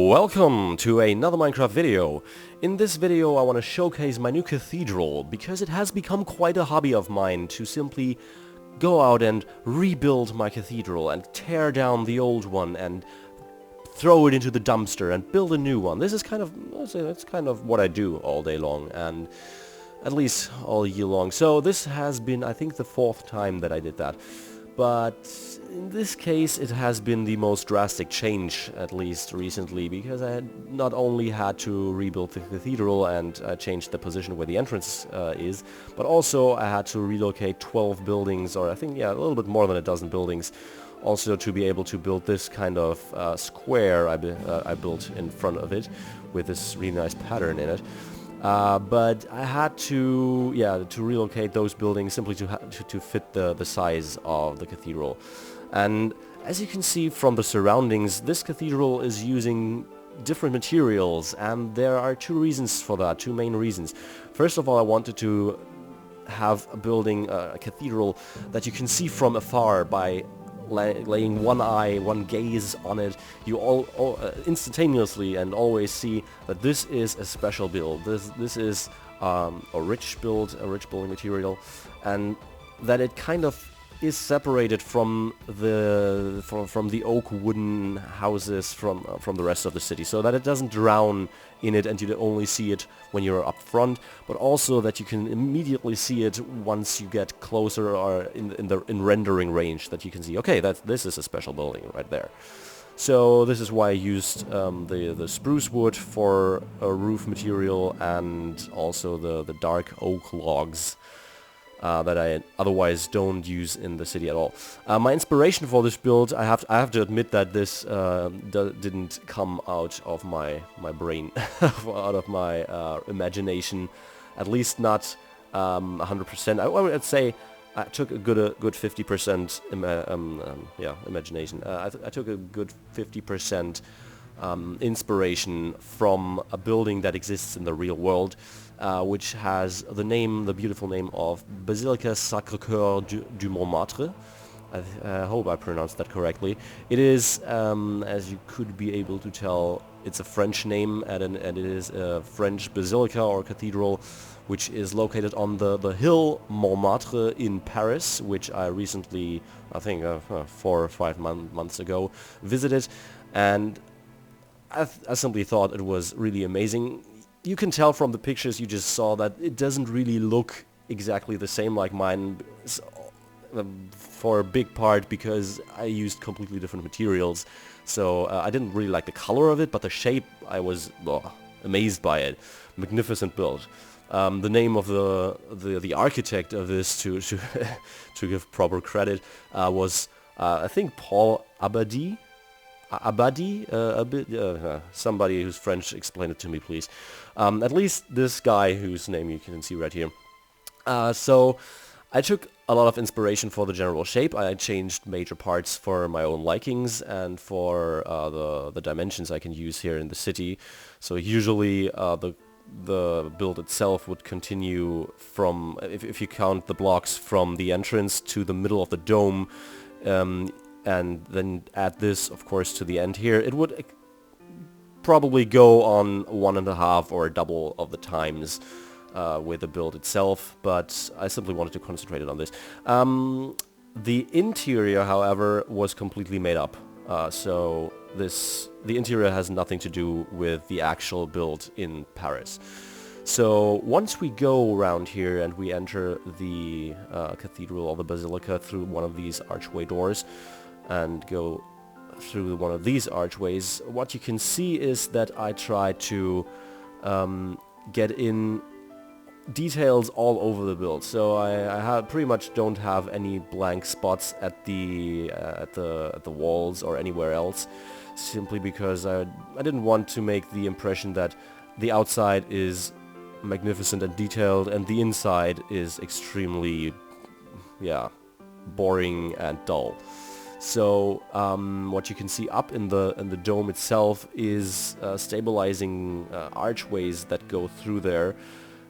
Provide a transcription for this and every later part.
Welcome to another Minecraft video. In this video I want to showcase my new cathedral, because it has become quite a hobby of mine to simply go out and rebuild my cathedral and tear down the old one and throw it into the dumpster and build a new one. This is kind of, that's kind of what I do all day long, and at least all year long. So this has been, I think, the fourth time that I did that. But in this case it has been the most drastic change, at least recently, because I had not only had to rebuild the cathedral and change the position where the entrance is, but also I had to relocate 12 buildings, or I think, yeah, a little bit more than a dozen buildings, also to be able to build this kind of square I built in front of it, with this really nice pattern in it. But I had to relocate those buildings simply to fit the size of the cathedral. And as you can see from the surroundings, this cathedral is using different materials, and there are two reasons for that, two main reasons. First of all, I wanted to have a building, a cathedral, that you can see from afar by laying one gaze on it. You all instantaneously and always see that this is a special build. This is a rich building material, and that it kind of is separated from the oak wooden houses from the rest of the city, so that it doesn't drown in it and you only see it when you're up front, but also that you can immediately see it once you get closer, or in rendering range, that you can see, okay, this is a special building right there. So this is why I used the spruce wood for a roof material, and also the dark oak logs that I otherwise don't use in the city at all. My inspiration for this build, I have to admit that this didn't come out of my brain, out of my imagination, at least not 100%. I would say I took a good 50% imagination. I took a good 50% inspiration from a building that exists in the real world, which has the beautiful name of Basilica Sacré-Cœur du Montmartre. I hope I pronounced that correctly. It is, as you could be able to tell, it's a French name, and it is a French basilica or cathedral, which is located on the hill Montmartre in Paris, which I recently, I think 4 or 5 months ago, visited, and I simply thought it was really amazing. You can tell from the pictures you just saw that it doesn't really look exactly the same like mine, for a big part because I used completely different materials. So I didn't really like the color of it, but the shape, I was amazed by it. Magnificent build. The name of the architect of this, to to give proper credit, was I think Paul Abadie. Somebody who's French, explain it to me, please. At least this guy, whose name you can see right here. So I took a lot of inspiration for the general shape. I changed major parts for my own likings and for the dimensions I can use here in the city. So usually the build itself would continue from, if you count the blocks from the entrance to the middle of the dome, and then add this, of course, to the end here, it would probably go on 1.5 or double of the times with the build itself, but I simply wanted to concentrate on this. The interior, however, was completely made up, so the interior has nothing to do with the actual build in Paris. So once we go around here and we enter the cathedral or the basilica through one of these archway doors, and go through one of these archways, what you can see is that I try to get in details all over the build. So I pretty much don't have any blank spots at the walls or anywhere else, simply because I didn't want to make the impression that the outside is magnificent and detailed and the inside is extremely, boring and dull. So what you can see up in the dome itself is stabilizing archways that go through there.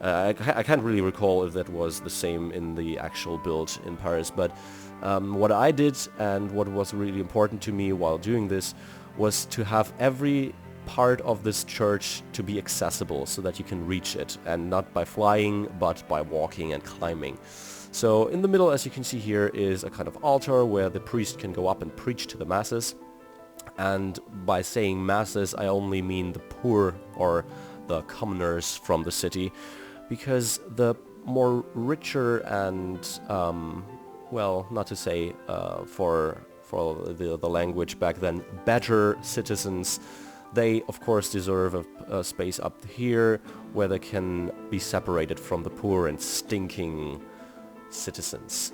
I can't really recall if that was the same in the actual build in Paris, but what I did and what was really important to me while doing this was to have every part of this church to be accessible so that you can reach it, and not by flying but by walking and climbing. So in the middle, as you can see here, is a kind of altar where the priest can go up and preach to the masses. And by saying masses, I only mean the poor or the commoners from the city, because the more richer and, well, not to say for the language back then, better citizens, they of course deserve a space up here where they can be separated from the poor and stinking citizens.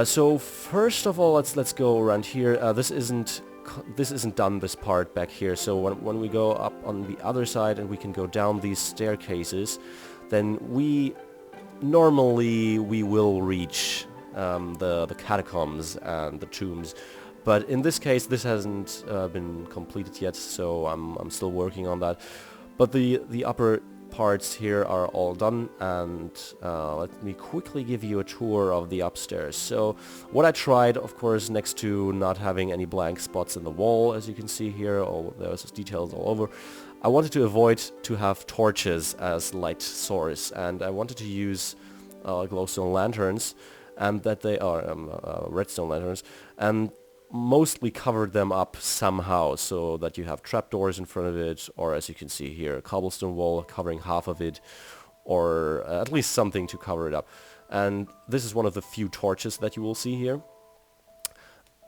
So first of all, let's go around here. This isn't done, this part back here. So when we go up on the other side and we can go down these staircases, then we will reach the catacombs and the tombs. But in this case, this hasn't been completed yet, so I'm still working on that. But the upper parts here are all done, and let me quickly give you a tour of the upstairs. So what I tried, of course, next to not having any blank spots in the wall, as you can see here, there's details all over, I wanted to avoid to have torches as light source, and I wanted to use glowstone lanterns, and that they are redstone lanterns, and mostly covered them up somehow so that you have trapdoors in front of it, or as you can see here, a cobblestone wall covering half of it, or at least something to cover it up. And this is one of the few torches that you will see here.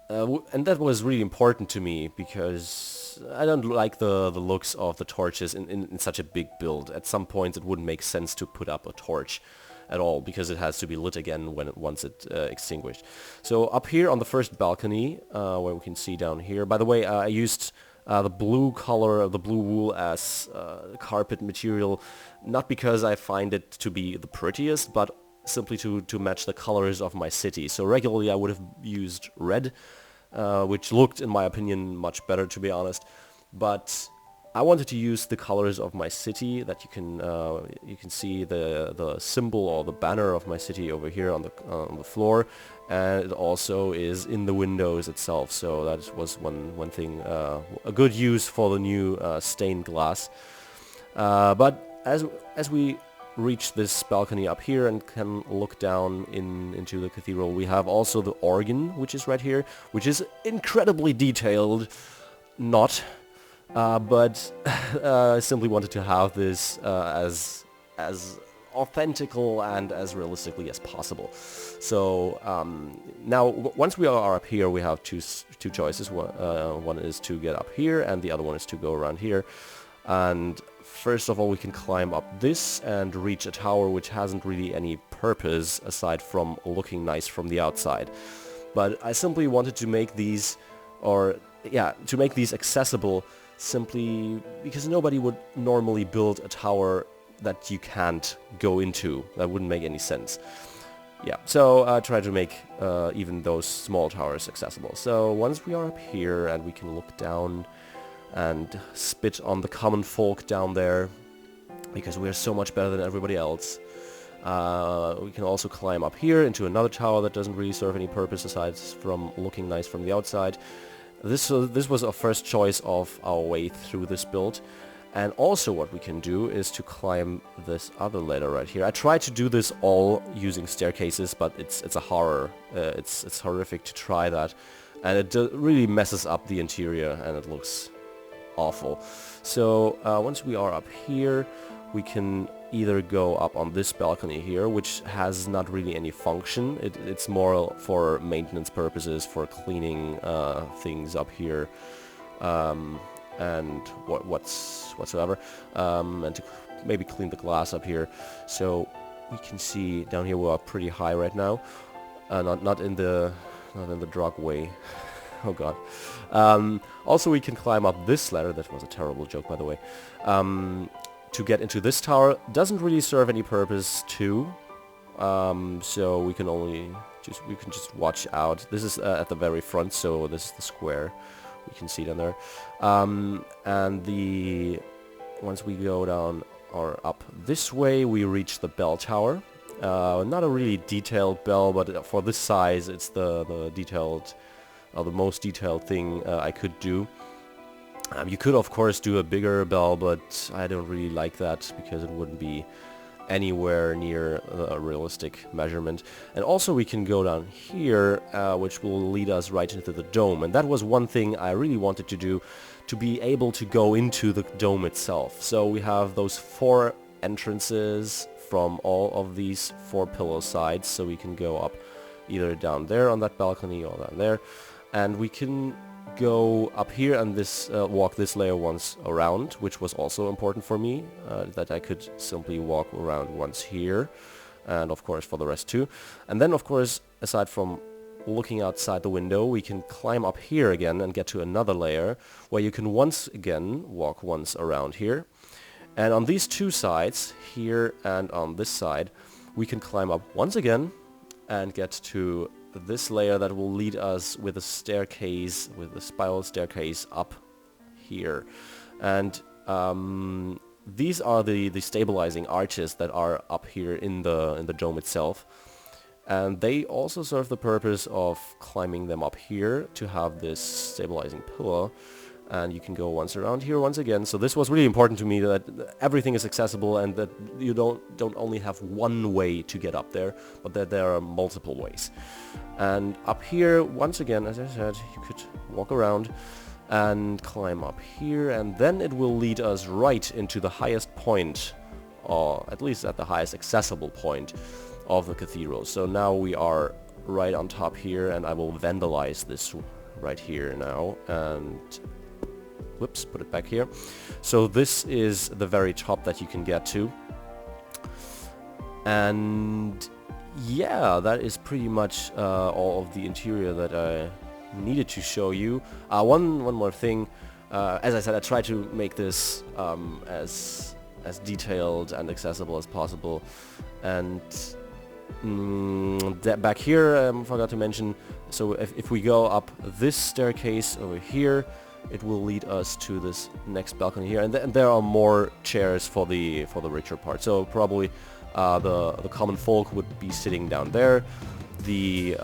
And that was really important to me because I don't like the looks of the torches in such a big build. At some points it wouldn't make sense to put up a torch at all, because it has to be lit again once it's extinguished. So up here on the first balcony, where we can see down here, by the way, I used the blue color of the blue wool as carpet material, not because I find it to be the prettiest, but simply to match the colors of my city. So regularly I would have used red, which looked, in my opinion, much better, to be honest. But I wanted to use the colors of my city, that you can see the symbol or the banner of my city over here on the floor, and it also is in the windows itself. So that was one thing, a good use for the new stained glass. But as we reach this balcony up here and can look down into the cathedral, we have also the organ, which is right here, which is incredibly detailed. Not. But I simply wanted to have this as authentical and as realistically as possible. So now, once we are up here, we have two choices. One is to get up here, and the other one is to go around here. And first of all, we can climb up this and reach a tower which hasn't really any purpose aside from looking nice from the outside. But I simply wanted to make these, to make these accessible, simply because nobody would normally build a tower that you can't go into. That wouldn't make any sense. Yeah, so I tried to make even those small towers accessible. So once we are up here and we can look down and spit on the common folk down there, because we are so much better than everybody else, we can also climb up here into another tower that doesn't really serve any purpose aside from looking nice from the outside. This was our first choice of our way through this build. And also what we can do is to climb this other ladder right here. I tried to do this all using staircases, but it's a horror. It's horrific to try that. And it really messes up the interior, and it looks awful. So once we are up here, we can either go up on this balcony here, which has not really any function. It's more for maintenance purposes, for cleaning things up here, and whatsoever, and to maybe clean the glass up here. So we can see down here we are pretty high right now, not in the drug way. Oh god. Also we can climb up this ladder. That was a terrible joke, by the way. To get into this tower doesn't really serve any purpose too. So we can just watch out. This is at the very front, so this is the square. We can see down there. And once we go down or up this way, we reach the bell tower. Not a really detailed bell, but for this size, it's the most detailed thing I could do. You could of course do a bigger bell, but I don't really like that because it wouldn't be anywhere near a realistic measurement. And also we can go down here, which will lead us right into the dome. And that was one thing I really wanted to do, to be able to go into the dome itself. So we have those 4 entrances from all of these 4 pillow sides, so we can go up either down there on that balcony or down there, and we can go up here and this walk this layer once around, which was also important for me, that I could simply walk around once here, and of course for the rest too. And then of course, aside from looking outside the window, we can climb up here again and get to another layer where you can once again walk once around here. And on these 2 sides, here and on this side, we can climb up once again and get to this layer that will lead us with a staircase, with a spiral staircase up here. And these are the stabilizing arches that are up here in the dome itself. And they also serve the purpose of climbing them up here to have this stabilizing pillar. And you can go once around here once again. So this was really important to me, that everything is accessible and that you don't only have one way to get up there, but that there are multiple ways. And up here, once again, as I said, you could walk around and climb up here, and then it will lead us right into the highest point, or at least at the highest accessible point of the cathedral. So now we are right on top here, and I will vandalize this right here now, and whoops, put it back here. So this is the very top that you can get to. And yeah, that is pretty much all of the interior that I needed to show you. One more thing. As I said, I tried to make this as detailed and accessible as possible. And back here, I forgot to mention, so if we go up this staircase over here, it will lead us to this next balcony here, and there are more chairs for the richer part. So probably the common folk would be sitting down there. The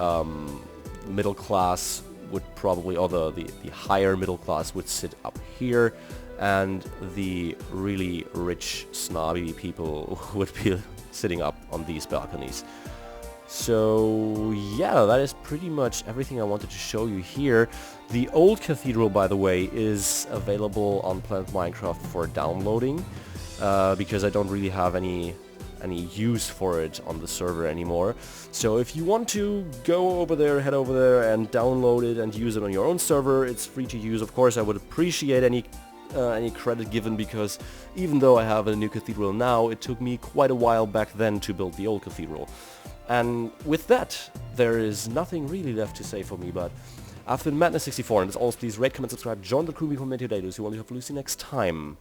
middle class would probably, or the higher middle class would sit up here, and the really rich, snobby people would be sitting up on these balconies. So yeah, that is pretty much everything I wanted to show you here. The old cathedral, by the way, is available on Planet Minecraft for downloading, because I don't really have any use for it on the server anymore. So if you want to go over there, head over there and download it and use it on your own server, it's free to use. Of course, I would appreciate any credit given, because even though I have a new cathedral now, it took me quite a while back then to build the old cathedral. And with that, there is nothing really left to say for me, but I've been Madness64, and as always, please rate, comment, subscribe, join the crew, become today. See you all, hopefully see you next time.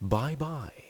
Bye bye.